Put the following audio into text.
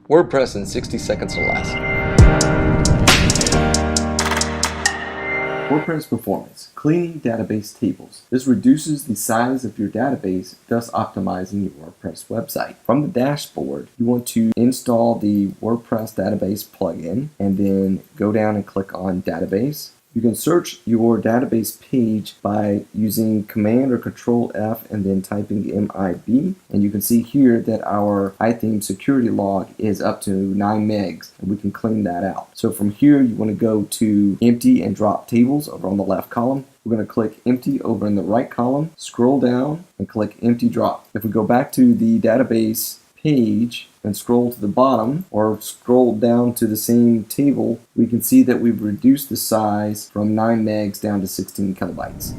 WordPress in 60 seconds or less. WordPress Performance, cleaning database tables. This reduces the size of your database, thus optimizing your WordPress website. From the dashboard, you want to install the WordPress database plugin and then go down and click on Database. You can search your database page by using Command or Control F and then typing MIB. And you can see here that our iTheme security log is up to 9 megs, and we can clean that out. So from here, you want to go to Empty and Drop Tables over on the left column. We're going to click Empty over in the right column, scroll down, and click Empty Drop. If we go back to the database page and scroll to the bottom or scroll down to the same table, we can see that we've reduced the size from 9 megs down to 16 kilobytes.